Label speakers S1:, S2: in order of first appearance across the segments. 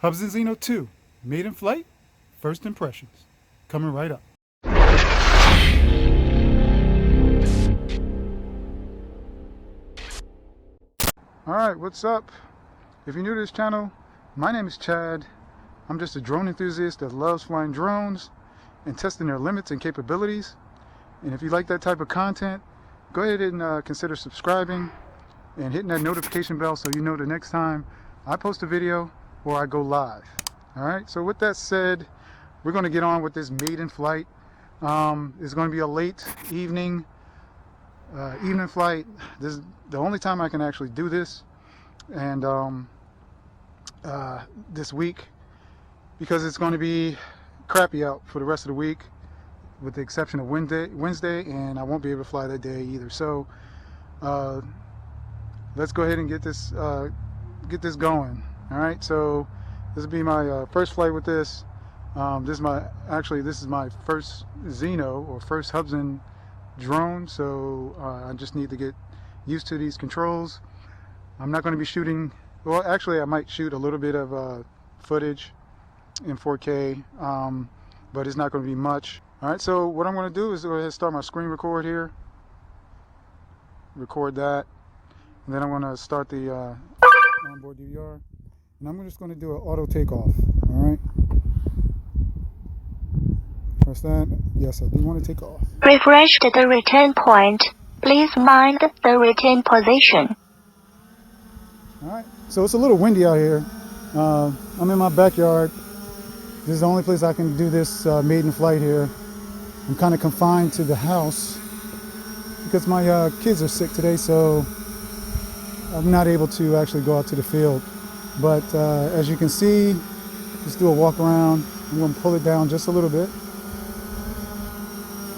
S1: Hubsan Zino 2, Maiden Flight, First Impressions. Coming right up. Alright, what's up? If you're new to this channel, my name is Chad. I'm just a drone enthusiast that loves flying drones and testing their limits and capabilities. And if you like that type of content, go ahead and consider subscribing and hitting that notification bell so you know the next time I post a video or I go live. Alright, so with that said, we're going to get on with this maiden flight. It's going to be a late evening flight. This is the only time I can actually do this, and this week, because it's going to be crappy out for the rest of the week, with the exception of Wednesday, and I won't be able to fly that day either. So let's go ahead and get this going. All right, so this will be my first flight with this. This is my first Zino, or first Hubsan drone, so I just need to get used to these controls. I'm not going to be shooting, well, actually I might shoot a little bit of footage in 4K, but it's not going to be much. Alright, so what I'm going to do is go ahead and start my screen record here, record that, and then I'm going to start the onboard DVR, and I'm just going to do an auto takeoff. Alright, press that. Yes, I do want to take off.
S2: Refresh the return point. Please mind the return position.
S1: Alright, so it's a little windy out here. I'm in my backyard. This is the only place I can do this maiden flight here. I'm kind of confined to the house because my kids are sick today, so I'm not able to actually go out to the field. But as you can see, just do a walk around. I'm going to pull it down just a little bit.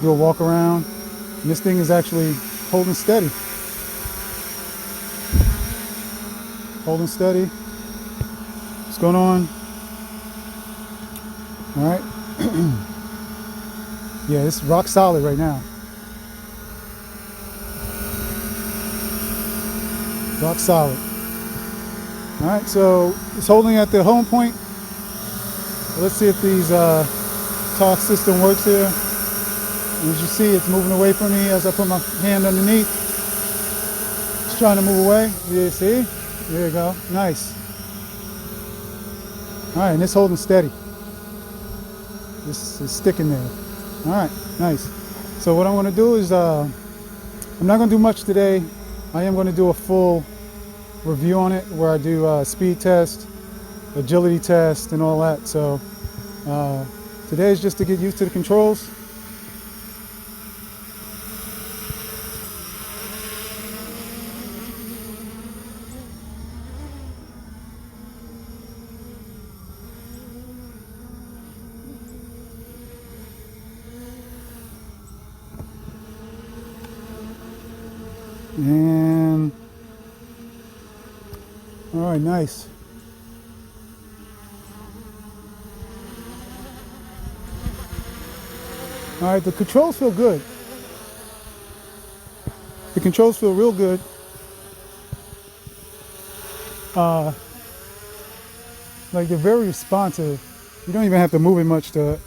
S1: Do a walk around. And this thing is actually holding steady. Holding steady. What's going on? All right. Yeah, it's rock solid right now. Rock solid. All right, so it's holding at the home point. Let's see if these talk system works here. As you see, it's moving away from me as I put my hand underneath. It's trying to move away. You see? There you go. Nice. All right, and it's holding steady. This is sticking there. All right, nice. So what I'm going to do is, I'm not going to do much today. I am going to do a full review on it where I do speed test, agility test, and all that. So today is just to get used to the controls. And all right, nice. All right, the controls feel good. The controls feel real good. Like, they're very responsive. You don't even have to move it much to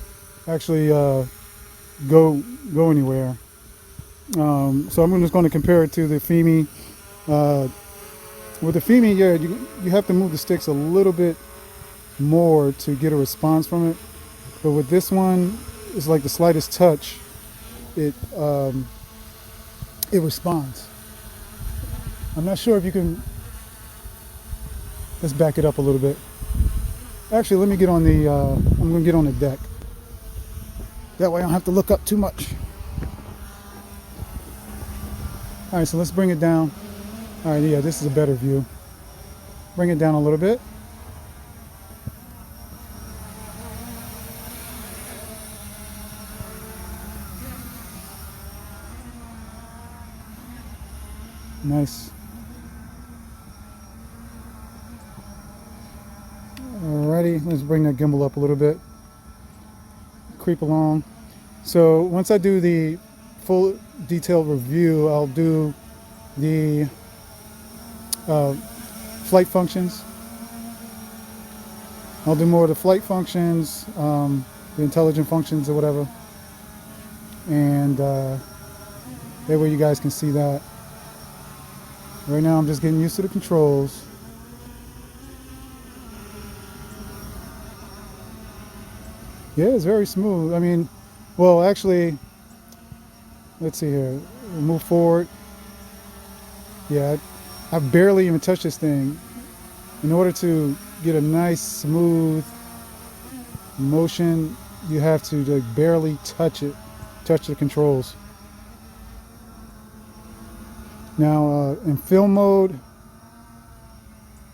S1: actually go anywhere. So I'm just going to compare it to the Fimi. With the Fimi, yeah, you have to move the sticks a little bit more to get a response from it. But with this one, it's like the slightest touch, it responds. I'm not sure if you can. Let's back it up a little bit. Actually, let me get on the. I'm going to get on the deck. That way I don't have to look up too much. All right, so let's bring it down. All right, yeah, this is a better view. Bring it down a little bit. Nice. Alrighty, let's bring that gimbal up a little bit. Creep along. So once I do the full detailed review, I'll do the flight functions, I'll do more of the flight functions, the intelligent functions or whatever, and that way you guys can see that. Right now I'm just getting used to the controls. Yeah, it's very smooth. I mean, well, actually, let's see here. We'll move forward. Yeah, I barely even touched this thing. In order to get a nice, smooth motion, you have to like barely touch it, touch the controls. Now, in film mode,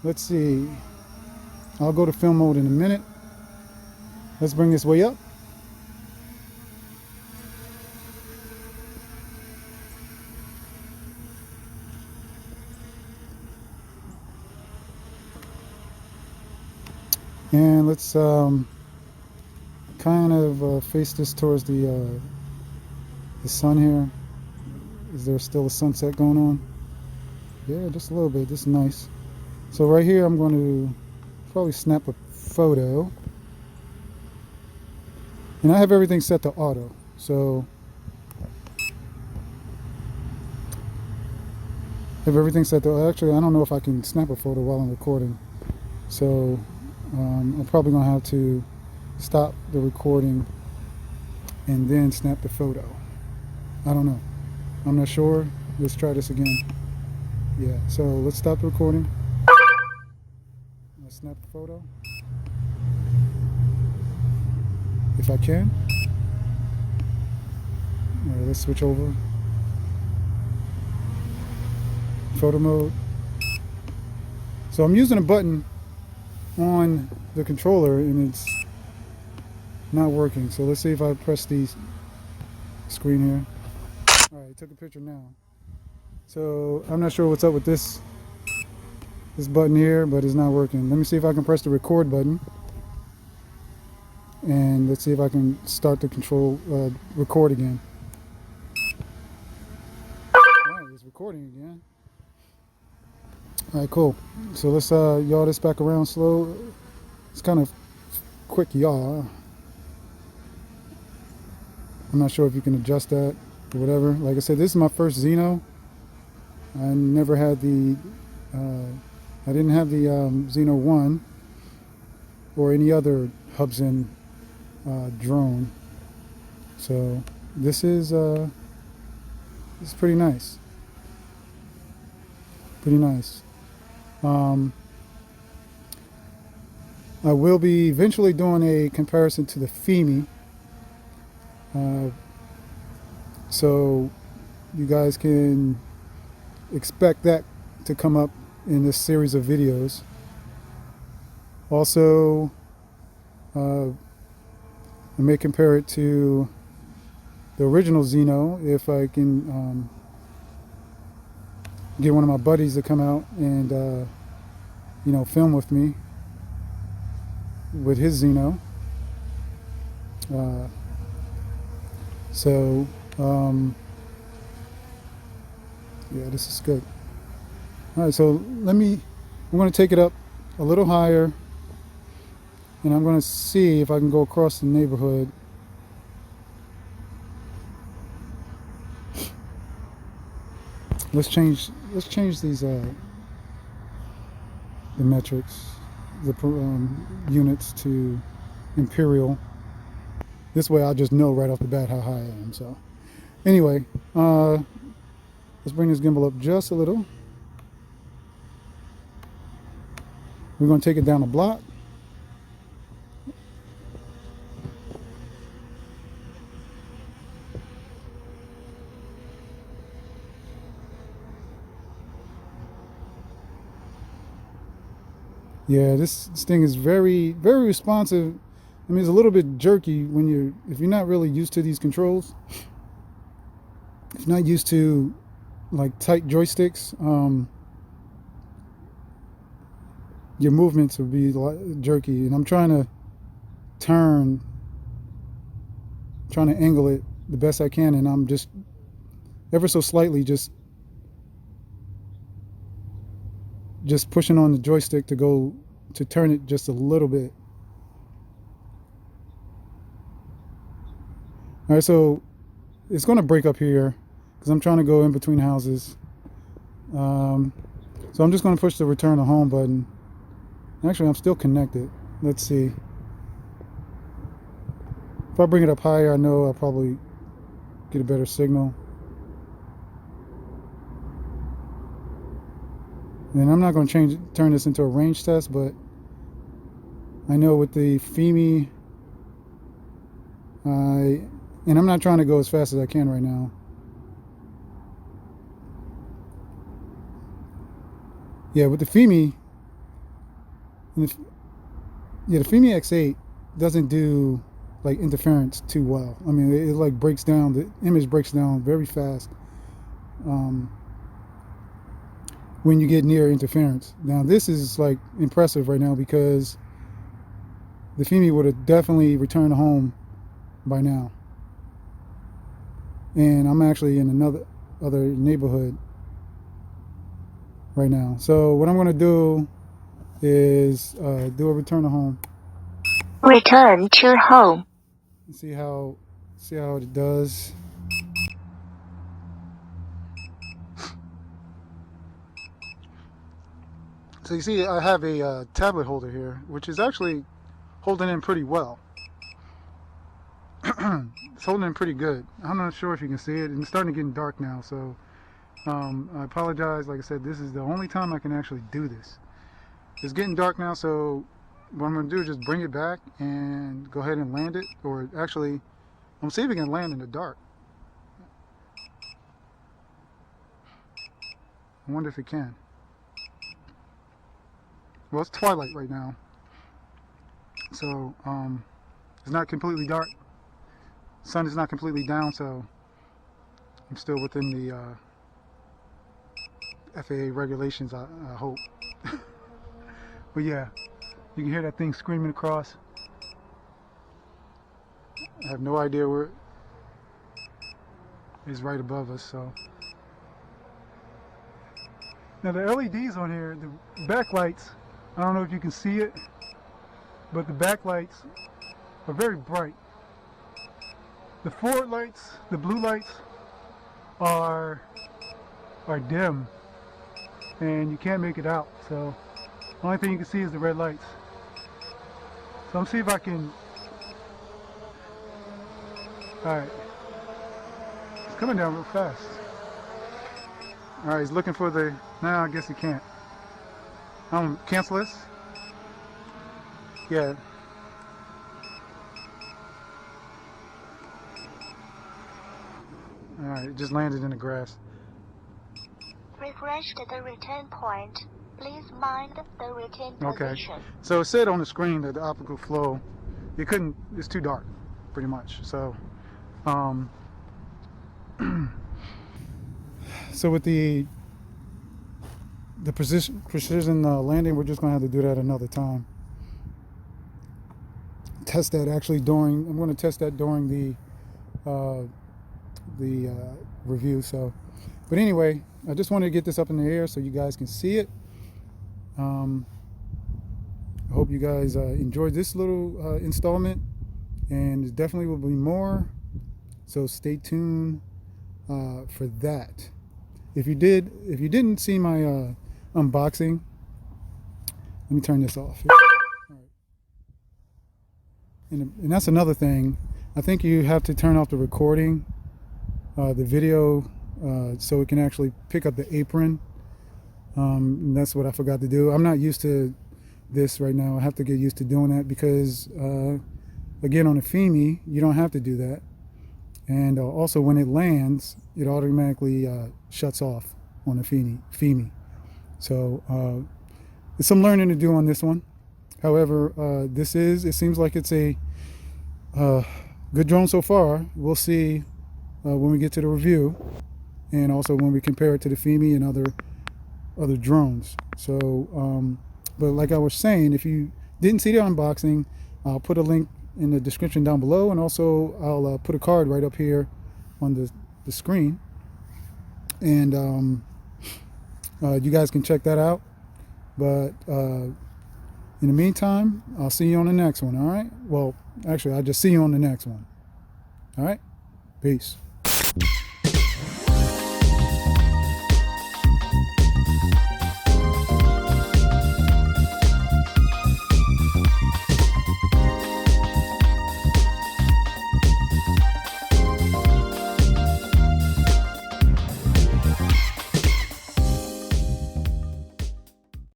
S1: let's see. I'll go to film mode in a minute. Let's bring this way up. And let's kind of face this towards the sun here. Is there still a sunset going on? Yeah, just a little bit. This is nice. So right here I'm going to probably snap a photo. And I have everything set to auto. So I have everything set to, actually I don't know if I can snap a photo while I'm recording. So I'm probably going to have to stop the recording and then snap the photo. I don't know. I'm not sure. Let's try this again. Yeah, so let's stop the recording. Let's snap the photo. If I can. All right, let's switch over. Photo mode. So I'm using a button on the controller and it's not working. So let's see if I press the screen here. All right, took a picture now. So I'm not sure what's up with this button here, but it's not working. Let me see if I can press the record button. And let's see if I can start the record again. All right, it's recording again. All right, cool. So let's yaw this back around slow. It's kind of quick yaw. I'm not sure if you can adjust that or whatever. Like I said, this is my first Zino. I never had the, I didn't have the Zino 1 or any other Hubsan drone. So this is pretty nice. Pretty nice. I will be eventually doing a comparison to the FEMI. So you guys can expect that to come up in this series of videos. Also, I may compare it to the original Zino if I can get one of my buddies to come out and you know, film with me with his Zino. So yeah, this is good. All right, so I'm going to take it up a little higher and I'm going to see if I can go across the neighborhood. Let's change these the metrics, the units to imperial. This way I'll just know right off the bat how high I am. So anyway, let's bring this gimbal up just a little. We're going to take it down a block. Yeah, this thing is very, very responsive. I mean, it's a little bit jerky when if you're not really used to these controls. If you're not used to like tight joysticks, your movements will be jerky. And I'm trying to angle it the best I can, and I'm just ever so slightly just pushing on the joystick to turn it just a little bit. All right, so it's going to break up here because I'm trying to go in between houses. So I'm just going to push the return to home button. Actually, I'm still connected. Let's see. If I bring it up higher, I know I'll probably get a better signal. And I'm not going to turn this into a range test, but I know with the FEMI, and I'm not trying to go as fast as I can right now. Yeah, with the FEMI, the FEMI X8 doesn't do like interference too well. I mean, it like breaks down, the image breaks down very fast when you get near interference. Now this is like impressive right now because the FEMI would have definitely returned home by now. And I'm actually in other neighborhood right now. So what I'm going to do is do a return to home.
S2: Return to home.
S1: See how it does. So you see, I have a tablet holder here, which is actually holding in pretty well. It's holding in pretty good. I'm not sure if you can see it, and it's starting to get dark now, so I apologize. Like I said, this is the only time I can actually do this. It's getting dark now, so what I'm going to do is just bring it back and go ahead and land it, or actually, I'm going to see if it can land in the dark. I wonder if it can. Well, it's twilight right now, so it's not completely dark. Sun is not completely down, so I'm still within the FAA regulations, I hope. But yeah, you can hear that thing screaming across. I have no idea where it is, right above us. So now the LEDs on here, the backlights, I don't know if you can see it, but the backlights are very bright. The forward lights, the blue lights, are dim, and you can't make it out. So the only thing you can see is the red lights. So I'm see if I can. All right, it's coming down real fast. All right, he's looking for the. Now I guess he can't. Cancel this. Yeah. Alright, it just landed in the grass.
S2: Refresh the return point. Please mind the return position.
S1: Okay. So it said on the screen that the optical flow, it's too dark, pretty much. So, so with the precision landing, we're just going to have to do that another time. Test that actually I'm going to test that during the review. So, but anyway, I just wanted to get this up in the air so you guys can see it. I hope you guys enjoyed this little installment, and there definitely will be more, so stay tuned for that. If you didn't see my unboxing, let me turn this off. All right. And that's another thing. I think you have to turn off the recording, the video, so it can actually pick up the apron. And that's what I forgot to do. I'm not used to this right now. I have to get used to doing that because, again, on a FEMI, you don't have to do that. And also, when it lands, it automatically shuts off on a FEMI. So there's some learning to do on this one. However, it seems like it's a good drone so far. We'll see when we get to the review, and also when we compare it to the FEMI and other drones. So, but like I was saying, if you didn't see the unboxing, I'll put a link in the description down below, and also I'll put a card right up here on the screen, and you guys can check that out. But in the meantime, I'll see you on the next one. All right, well, actually, I'll just see you on the next one. All right. Peace.